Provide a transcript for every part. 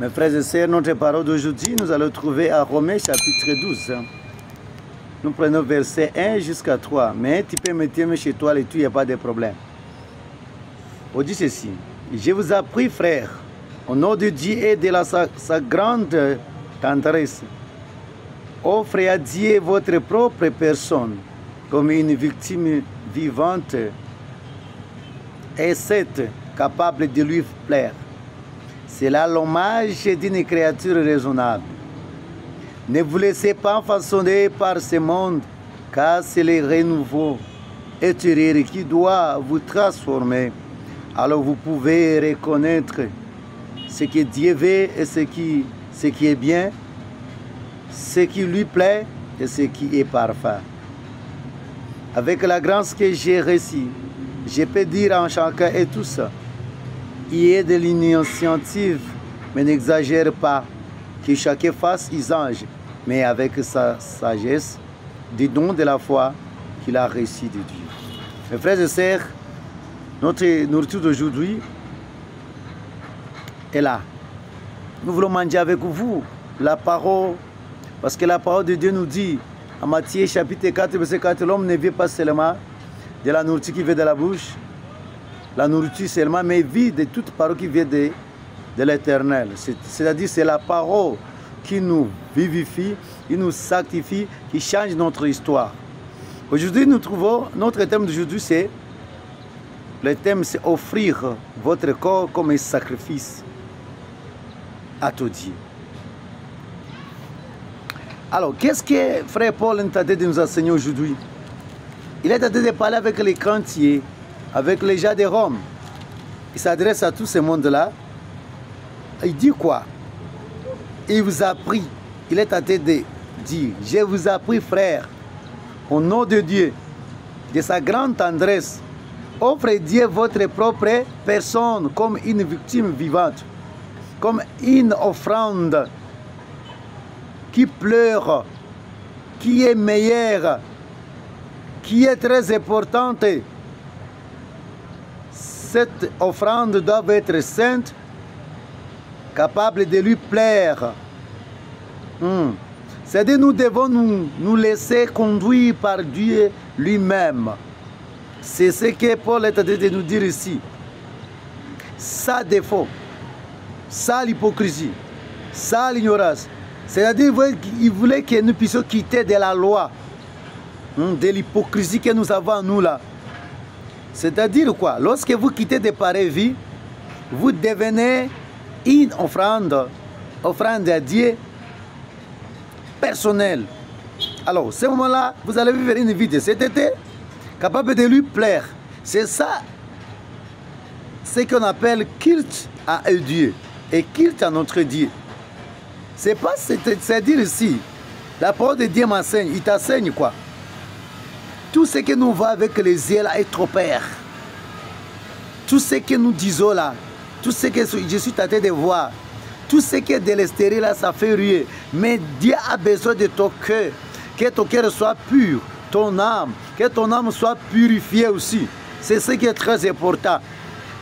Mes frères et sœurs, notre parole d'aujourd'hui, nous allons trouver à Romains chapitre 12. Nous prenons verset 1 jusqu'à 3. Mais tu peux mettre chez toi et tout, il n'y a pas de problème. On dit ceci. Je vous ai pris, frères, au nom de Dieu et de sa grande tendresse, offrez à Dieu votre propre personne comme une victime vivante et sainte, capable de lui plaire. C'est là l'hommage d'une créature raisonnable. Ne vous laissez pas façonner par ce monde, car c'est le renouveau intérieur qui doit vous transformer. Alors vous pouvez reconnaître ce que Dieu veut et ce qui est bien, ce qui lui plaît et ce qui est parfait. Avec la grâce que j'ai reçue, je peux dire en chacun et tous, il y a de l'initiative, mais n'exagère pas, que chacun fasse usage, mais avec sa sagesse, du don de la foi qu'il a reçu de Dieu. Mes frères et sœurs, notre nourriture d'aujourd'hui est là. Nous voulons manger avec vous la parole, parce que la parole de Dieu nous dit, en Matthieu chapitre 4, verset 4, l'homme ne vit pas seulement de la nourriture qui vient de la bouche, la nourriture seulement, mais vit de toute parole qui vient de l'Éternel. C'est-à-dire c'est la parole qui nous vivifie, qui nous sanctifie, qui change notre histoire. Aujourd'hui, nous trouvons, notre thème d'aujourd'hui, c'est, le thème c'est offrir votre corps comme un sacrifice à tout Dieu. Alors, qu'est-ce que frère Paul est en train de nous enseigner aujourd'hui? Il est en train de parler avec les chrétiens, avec les gens de Rome. Il s'adresse à tout ce monde-là. Il dit quoi? Il vous a pris. Il est en train de dire, je vous ai pris, frère, au nom de Dieu, de sa grande tendresse, offrez Dieu votre propre personne comme une victime vivante, comme une offrande qui pleure, qui est meilleure, qui est très importante. Cette offrande doit être sainte, capable de lui plaire. C'est-à-dire nous devons nous laisser conduire par Dieu lui-même. C'est ce que Paul est en train de nous dire ici. Sans défaut, sans l'hypocrisie, sans l'ignorance. C'est-à-dire qu'il voulait que nous puissions quitter de la loi, de l'hypocrisie que nous avons nous là. C'est-à-dire quoi? Lorsque vous quittez de pareilles vies, vous devenez une offrande à Dieu personnelle. Alors, ce moment-là, vous allez vivre une vie de cet été, capable de lui plaire. C'est ça, ce qu'on appelle culte à Dieu et culte à notre Dieu. C'est pas, c'est-à-dire ici, la parole de Dieu m'enseigne. Il t'enseigne quoi? Tout ce que nous voyons avec les yeux là est trop père. Tout ce que nous disons là, tout ce que je suis tenté de voir, tout ce qui est de l'extérieur là, ça fait rire. Mais Dieu a besoin de ton cœur, que ton cœur soit pur, ton âme, que ton âme soit purifiée aussi. C'est ce qui est très important.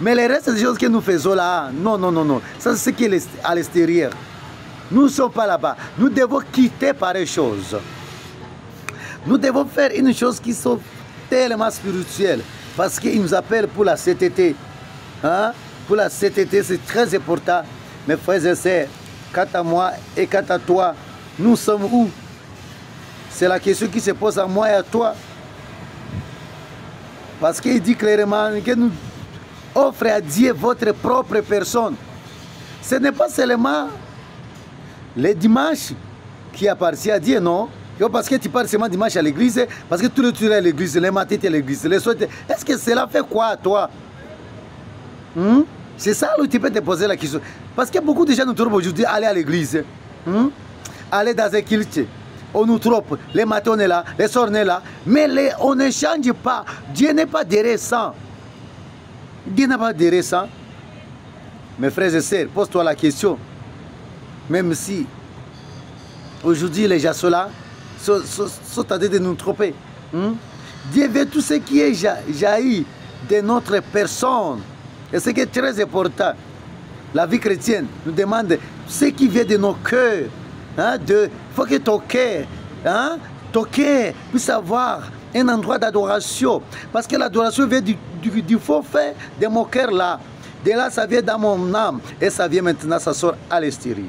Mais le reste des choses que nous faisons là, non, non, non, non. Ça c'est ce qui est à l'extérieur. Nous ne sommes pas là-bas. Nous devons quitter pareilles choses. Nous devons faire une chose qui soit tellement spirituelle. Parce qu'il nous appelle pour la CTT. Hein? Pour la CTT, c'est très important. Mes frères et sœurs, quant à moi et quant à toi, nous sommes où? C'est la question qui se pose à moi et à toi. Parce qu'il dit clairement que nous offrez à Dieu votre propre personne. Ce n'est pas seulement les dimanches qui appartient à Dieu, non? Parce que tu parles seulement dimanche à l'église, parce que tous les jours à l'église, les matins tu es à l'église, les soirs. Est-ce que cela fait quoi à toi? C'est ça où tu peux te poser la question. Parce que beaucoup de gens nous trouvent aujourd'hui aller à l'église, aller dans un culte. On nous trompe, les matins on est là, les soirs on est là, mais on ne change pas. Dieu n'est pas dérécent. Dieu n'est pas dérécent. Mes frères et sœurs, pose-toi la question. Même si aujourd'hui les gens sont là, sont en train de nous tromper. Dieu veut tout ce qui est jailli de notre personne. Et ce qui est très important. La vie chrétienne nous demande ce qui vient de nos cœurs. Hein, il faut que ton cœur puisse avoir un endroit d'adoration. Parce que l'adoration vient du faux fait de mon cœur là. De là, ça vient dans mon âme. Et ça vient maintenant, ça sort à l'extérieur.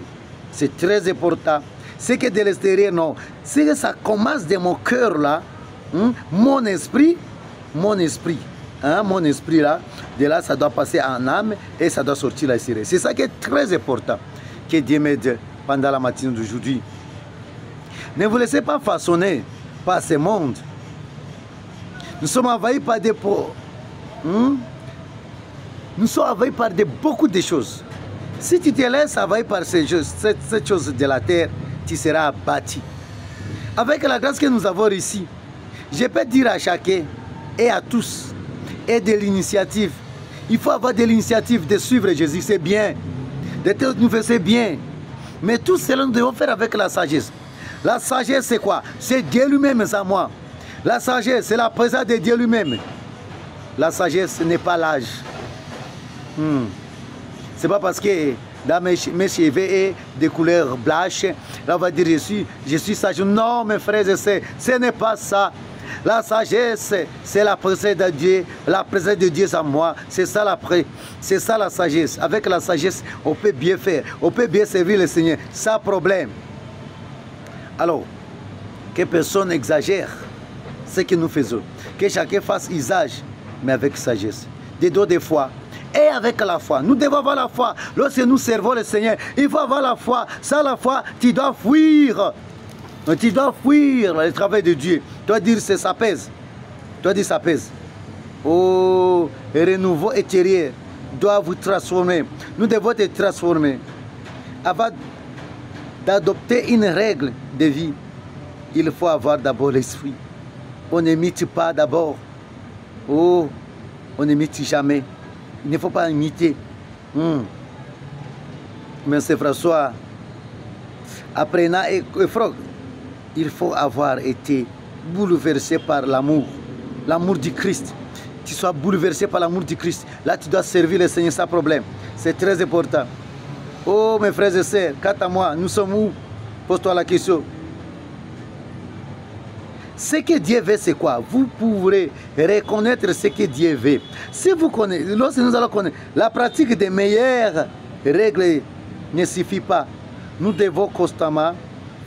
C'est très important. C'est que de l'extérieur, non. C'est que ça commence de mon cœur là. Mon esprit hein, mon esprit là, de là ça doit passer en âme et ça doit sortir à l'extérieur. C'est ça qui est très important que Dieu m'aide pendant la matinée d'aujourd'hui. Ne vous laissez pas façonner par ce monde. Nous sommes envahis par des nous sommes envahis par beaucoup de choses. Si tu te laisses envahir par cette chose de la terre, tu seras abattu. Avec la grâce que nous avons ici, je peux dire à chacun et à tous, et de l'initiative. Il faut avoir de l'initiative de suivre Jésus, c'est bien. D'être nouveau, c'est bien. Mais tout cela, nous devons faire avec la sagesse. La sagesse, c'est quoi? C'est Dieu lui-même, c'est moi. La sagesse, c'est la présence de Dieu lui-même. La sagesse, ce n'est pas l'âge. C'est pas parce que dans mes cheveux et des couleurs blanches, là on va dire je suis sage. Non, mes frères et sœurs, ce n'est pas ça. La sagesse, c'est la présence de Dieu. La présence de Dieu en moi. C'est ça la sagesse. Avec la sagesse, on peut bien faire. On peut bien servir le Seigneur sans problème. Alors, que personne n'exagère ce que nous faisons. Que chacun fasse usage, mais avec sagesse. Des dos de foi. Et avec la foi. Nous devons avoir la foi. Lorsque nous servons le Seigneur, il faut avoir la foi. Sans la foi, tu dois fuir. Tu dois fuir le travail de Dieu. Tu dois dire que ça pèse. Tu dois dire ça pèse. Oh, le renouveau intérieur doit vous transformer. Nous devons être transformés. Avant d'adopter une règle de vie, il faut avoir d'abord l'esprit. On n'imite pas d'abord. Oh, on n'imite jamais. Il ne faut pas imiter. Mais c'est François, apprenant et frog, il faut avoir été bouleversé par l'amour du Christ. Tu sois bouleversé par l'amour du Christ. Là, tu dois servir le Seigneur sans problème. C'est très important. Oh, mes frères et sœurs, quant à moi, nous sommes où? Pose-toi la question. Ce que Dieu veut, c'est quoi? Vous pourrez reconnaître ce que Dieu veut. Si vous connaissez, lorsque nous allons connaître, la pratique des meilleures règles ne suffit pas. Nous devons constamment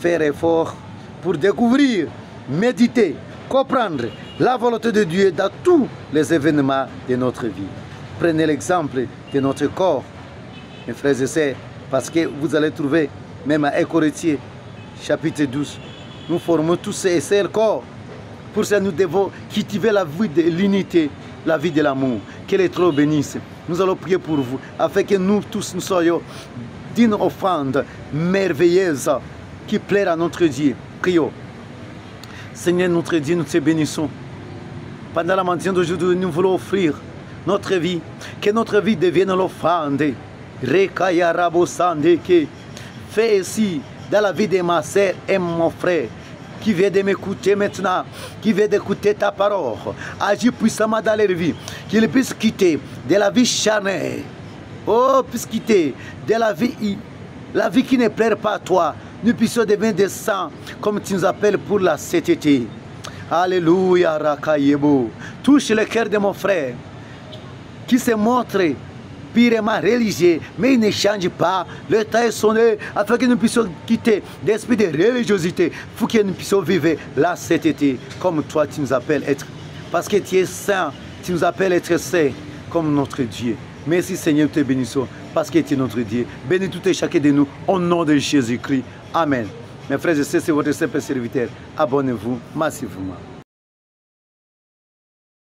faire effort pour découvrir, méditer, comprendre la volonté de Dieu dans tous les événements de notre vie. Prenez l'exemple de notre corps, mes frères et sœurs, parce que vous allez trouver, même à 1 Corinthiens, chapitre 12, nous formons tous et c'est le corps. Pour ça, nous devons cultiver la vie de l'unité, la vie de l'amour. Que les trop bénisse. Nous allons prier pour vous, afin que nous tous nous soyons d'une offrande merveilleuse qui plaît à notre Dieu. Prions. Seigneur, notre Dieu, nous te bénissons. Pendant la matinée d'aujourd'hui, nous voulons offrir notre vie. Que notre vie devienne l'offrande. Rekaya rabo sandeke. Fais ici dans la vie de ma sœur et mon frère qui vient de m'écouter maintenant, qui vient d'écouter ta parole. Agis puissamment dans leur vie, qu'ils puissent quitter de la vie charnelle. Oh, puissent quitter de la vie qui ne plaît pas à toi. Nous puissions devenir des saints, comme tu nous appelles pour la sainteté. Alléluia, Rakayebo. Touche le cœur de mon frère, qui se montre purement religieux, mais il ne change pas. Le temps est sonné afin que nous puissions quitter l'esprit de religiosité. Il faut que nous puissions vivre la sainteté comme toi tu nous appelles être. Parce que tu es saint, tu nous appelles être saint comme notre Dieu. Merci Seigneur, nous te bénissons parce que tu es notre Dieu. Bénis tout et chacun de nous au nom de Jésus-Christ. Amen. Mes frères et sœurs, c'est votre simple serviteur. Abonnez-vous massivement.